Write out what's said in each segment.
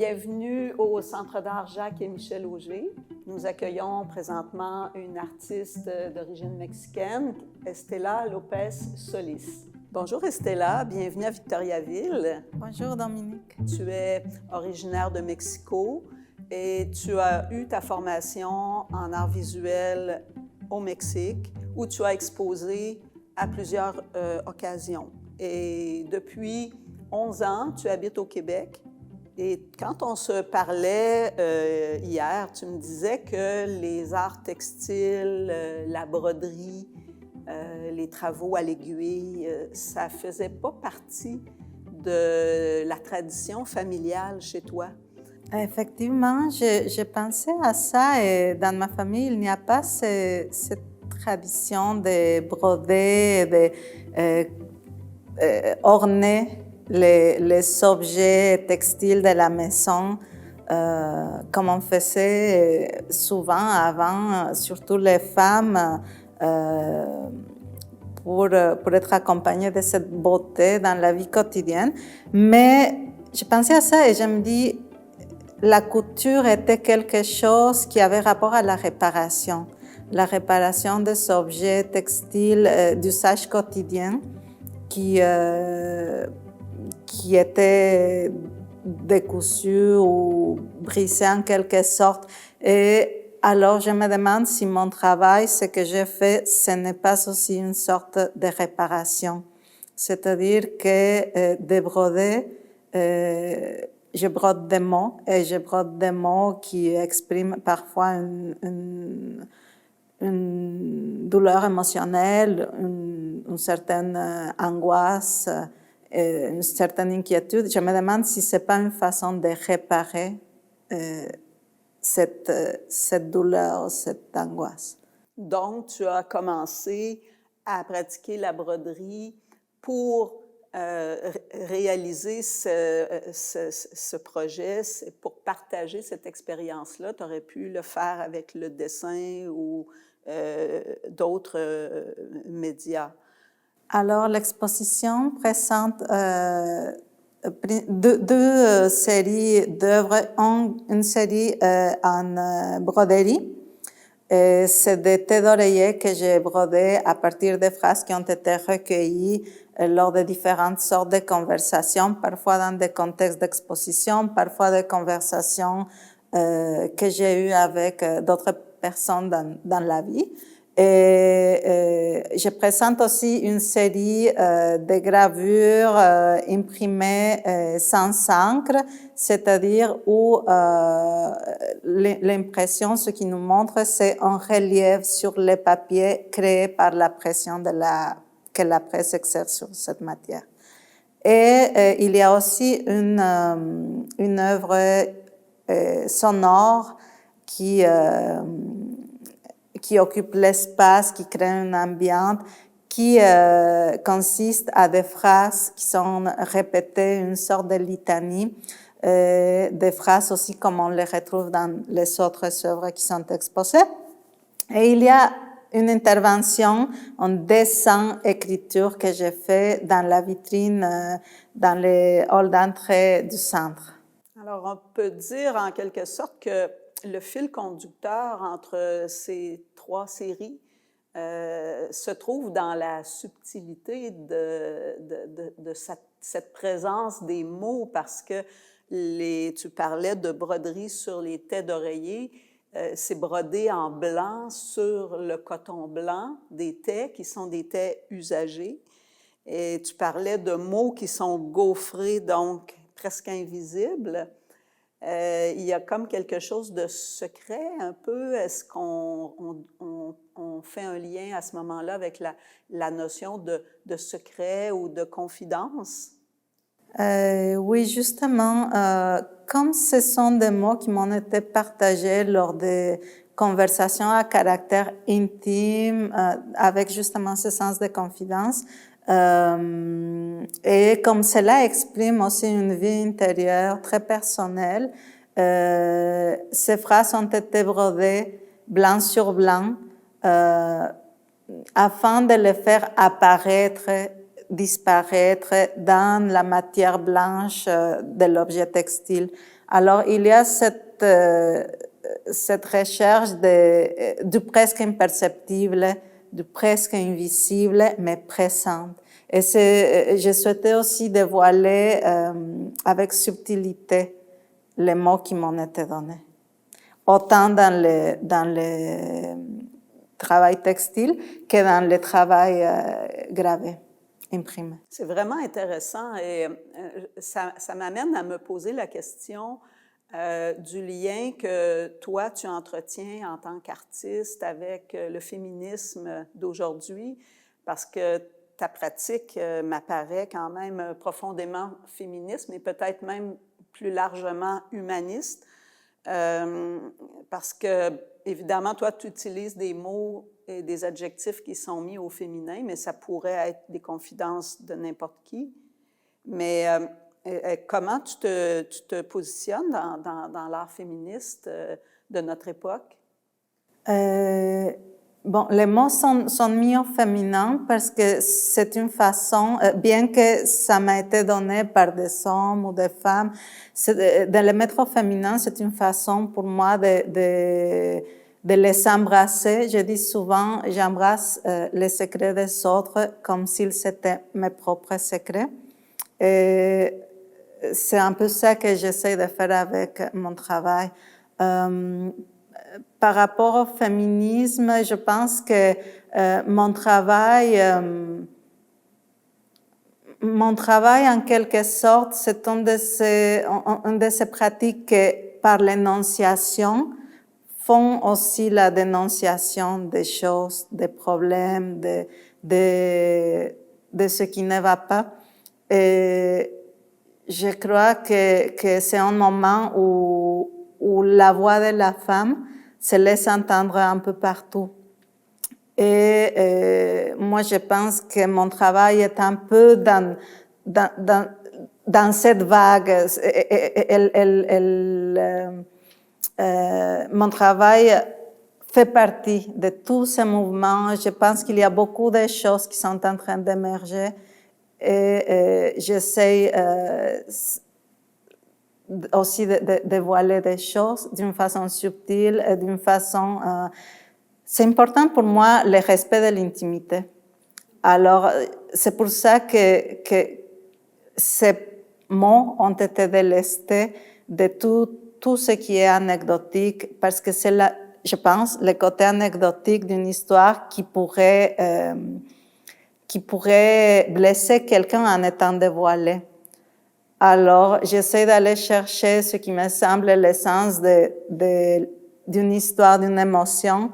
Bienvenue au Centre d'art Jacques et Michel Auger. Nous accueillons présentement une artiste d'origine mexicaine, Estela Lopez Solis. Bonjour Estela, bienvenue à Victoriaville. Bonjour Dominique. Tu es originaire de Mexico et tu as eu ta formation en art visuel au Mexique où tu as exposé à plusieurs occasions. Et depuis 11 ans, tu habites au Québec. Et quand on se parlait hier, tu me disais que les arts textiles, la broderie, les travaux à l'aiguille, ça ne faisait pas partie de la tradition familiale chez toi. Effectivement, je pensais à ça et dans ma famille, il n'y a pas cette tradition de broder, de orner les objets textiles de la maison, comme on faisait souvent avant, surtout les femmes, pour être accompagnées de cette beauté dans la vie quotidienne. Mais je pensais à ça et je me dis, la couture était quelque chose qui avait rapport à la réparation des objets textiles d'usage quotidien qui étaient décousus ou brisés en quelque sorte. Et alors, je me demande si mon travail, ce que j'ai fait, ce n'est pas aussi une sorte de réparation. C'est-à-dire que de broder, je brode des mots, et je brode des mots qui expriment parfois une douleur émotionnelle, une certaine angoisse, une certaine inquiétude. Je me demande si ce n'est pas une façon de réparer cette douleur, cette angoisse. Donc, tu as commencé à pratiquer la broderie pour réaliser ce projet, pour partager cette expérience-là. Tu aurais pu le faire avec le dessin ou d'autres médias. Alors, l'exposition présente deux séries d'œuvres. Une série en broderie. C'est des thés d'oreiller que j'ai brodés à partir de phrases qui ont été recueillies lors de différentes sortes de conversations, parfois dans des contextes d'exposition, parfois des conversations que j'ai eues avec d'autres personnes dans la vie. Et je présente aussi une série de gravures imprimées sans encre, c'est-à-dire où l'impression, ce qui nous montre, c'est un relief sur les papiers créé par la pression que la presse exerce sur cette matière. Et il y a aussi une œuvre sonore qui occupe l'espace, qui crée une ambiance, qui consiste à des phrases qui sont répétées, une sorte de litanie, des phrases aussi comme on les retrouve dans les autres œuvres qui sont exposées. Et il y a une intervention en dessin-écriture que j'ai fait dans la vitrine, dans les halls d'entrée du centre. Alors, on peut dire en quelque sorte que le fil conducteur entre ces trois séries se trouve dans la subtilité de cette présence des mots, parce que tu parlais de broderie sur les thés d'oreiller, c'est brodé en blanc sur le coton blanc des thés qui sont des thés usagés. Et tu parlais de mots qui sont gaufrés, donc presque invisibles. Il y a comme quelque chose de secret un peu. Est-ce qu'on fait un lien à ce moment-là avec la notion de secret ou de confidence? Oui, justement, comme ce sont des mots qui m'ont été partagés lors des conversations à caractère intime, avec justement ce sens de confidence, et comme cela exprime aussi une vie intérieure très personnelle, ces phrases ont été brodées blanc sur blanc afin de les faire apparaître, disparaître dans la matière blanche de l'objet textile. Alors, il y a cette recherche du presque imperceptible, du presque invisible, mais présente. Et je souhaitais aussi dévoiler avec subtilité les mots qui m'ont été donnés. Autant dans le travail textile que dans le travail gravé, imprimé. C'est vraiment intéressant et ça m'amène à me poser la question du lien que toi, tu entretiens en tant qu'artiste avec le féminisme d'aujourd'hui, parce que ta pratique m'apparaît quand même profondément féministe, mais peut-être même plus largement humaniste, parce que, évidemment, toi, tu utilises des mots et des adjectifs qui sont mis au féminin, mais ça pourrait être des confidences de n'importe qui. Mais comment tu te positionnes dans l'art féministe de notre époque? Bon, les mots sont mis au féminin parce que c'est une façon, bien que ça m'a été donné par des hommes ou des femmes, de les mettre au féminin, c'est une façon pour moi de les embrasser. Je dis souvent, j'embrasse les secrets des autres comme s'ils étaient mes propres secrets. Et c'est un peu ça que j'essaie de faire avec mon travail. Par rapport au féminisme, je pense que mon travail, en quelque sorte, c'est une de ces pratiques qui, par l'énonciation, font aussi la dénonciation des choses, des problèmes, de ce qui ne va pas. Et je crois que c'est un moment où la voix de la femme se laisse entendre un peu partout. Et moi, je pense que mon travail est un peu dans cette vague. Mon travail fait partie de tous ces mouvements. Je pense qu'il y a beaucoup de choses qui sont en train d'émerger. Et j'essaie aussi de dévoiler des choses d'une façon subtile et d'une façon... c'est important pour moi le respect de l'intimité. Alors, c'est pour ça que ces mots ont été délestés de tout ce qui est anecdotique, parce que c'est, je pense, le côté anecdotique d'une histoire qui pourrait blesser quelqu'un en étant dévoilé. Alors, j'essaie d'aller chercher ce qui me semble l'essence d'une histoire, d'une émotion,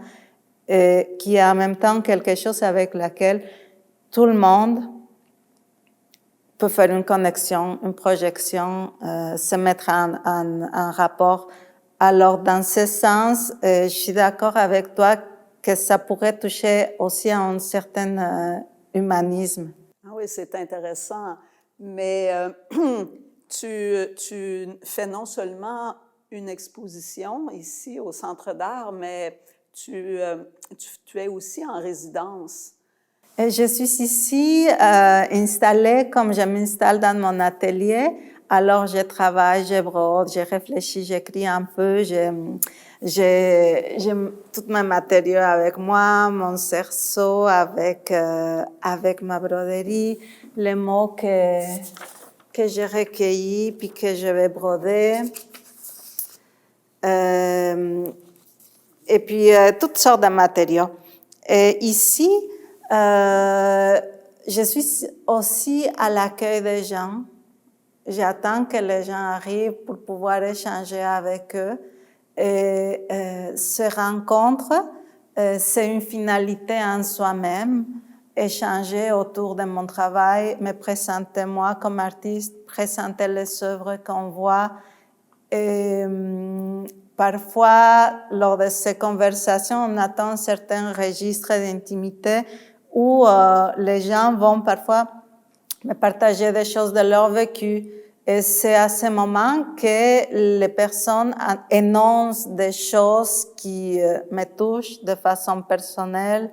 qui est en même temps quelque chose avec laquelle tout le monde peut faire une connexion, une projection, se mettre en rapport. Alors, dans ce sens, je suis d'accord avec toi que ça pourrait toucher aussi à un certain humanisme. Ah oui, c'est intéressant. Mais tu fais non seulement une exposition ici au Centre d'art, mais tu es aussi en résidence. Et je suis ici installée comme je m'installe dans mon atelier. Alors, je travaille, je brode, je réfléchis, j'écris un peu. J'ai tous mes matériaux avec moi, mon cerceau avec ma broderie, les mots que j'ai recueillis puis que je vais broder. Et puis, toutes sortes de matériaux. Et ici, je suis aussi à l'accueil des gens. J'attends que les gens arrivent pour pouvoir échanger avec eux. Et ces rencontres, c'est une finalité en soi-même. Échanger autour de mon travail, me présenter moi comme artiste, présenter les œuvres qu'on voit. Et parfois, lors de ces conversations, on attend certains registres d'intimité où les gens vont parfois me partager des choses de leur vécu. Et c'est à ce moment que les personnes énoncent des choses qui me touchent de façon personnelle,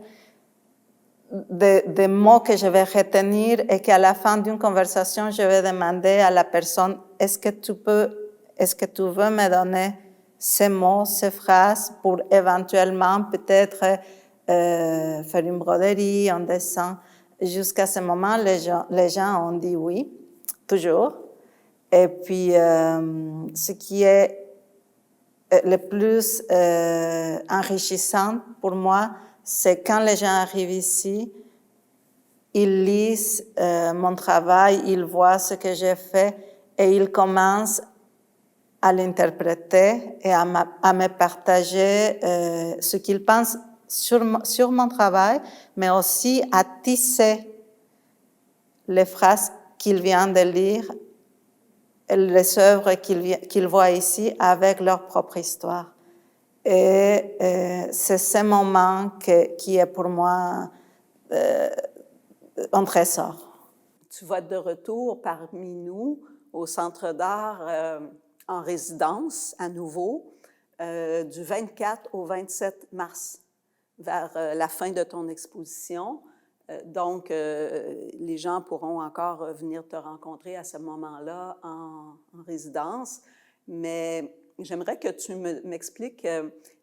des mots que je vais retenir et qu'à la fin d'une conversation, je vais demander à la personne, est-ce que tu peux est-ce que tu veux me donner ces mots, ces phrases pour éventuellement peut-être faire une broderie, un dessin. Jusqu'à ce moment, les gens ont dit oui, toujours. Et puis, ce qui est le plus enrichissant pour moi, c'est quand les gens arrivent ici, ils lisent mon travail, ils voient ce que j'ai fait et ils commencent à l'interpréter et à me partager ce qu'ils pensent sur mon travail, mais aussi à tisser les phrases qu'ils viennent de lire, les œuvres qu'ils voient ici avec leur propre histoire. Et c'est ce moment qui est pour moi un trésor. Tu vas être de retour parmi nous au Centre d'art en résidence à nouveau du 24 au 27 mars, vers la fin de ton exposition. Donc, les gens pourront encore venir te rencontrer à ce moment-là en résidence. Mais j'aimerais que tu m'expliques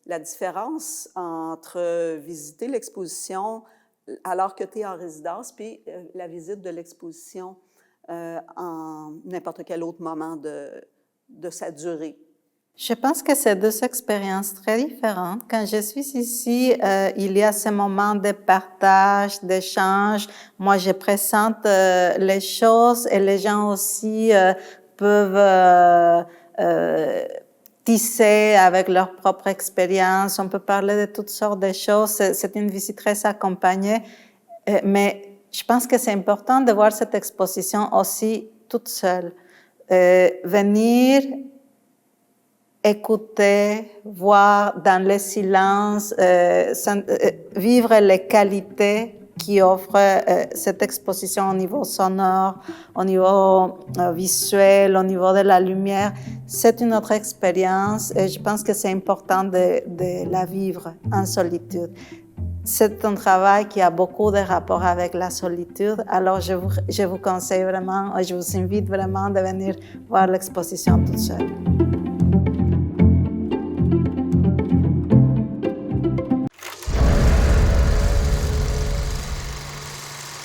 la différence entre visiter l'exposition alors que tu es en résidence puis la visite de l'exposition en n'importe quel autre moment de sa durée. Je pense que c'est deux expériences très différentes. Quand je suis ici, il y a ce moment de partage, d'échange. Moi, je présente les choses et les gens aussi peuvent tisser avec leur propre expérience. On peut parler de toutes sortes de choses. C'est une visite très accompagnée. Mais je pense que c'est important de voir cette exposition aussi toute seule. Venir écouter, voir dans le silence, vivre les qualités qui offre cette exposition au niveau sonore, au niveau visuel, au niveau de la lumière. C'est une autre expérience et je pense que c'est important de la vivre en solitude. C'est un travail qui a beaucoup de rapport avec la solitude, alors je vous conseille vraiment, je vous invite vraiment de venir voir l'exposition toute seule.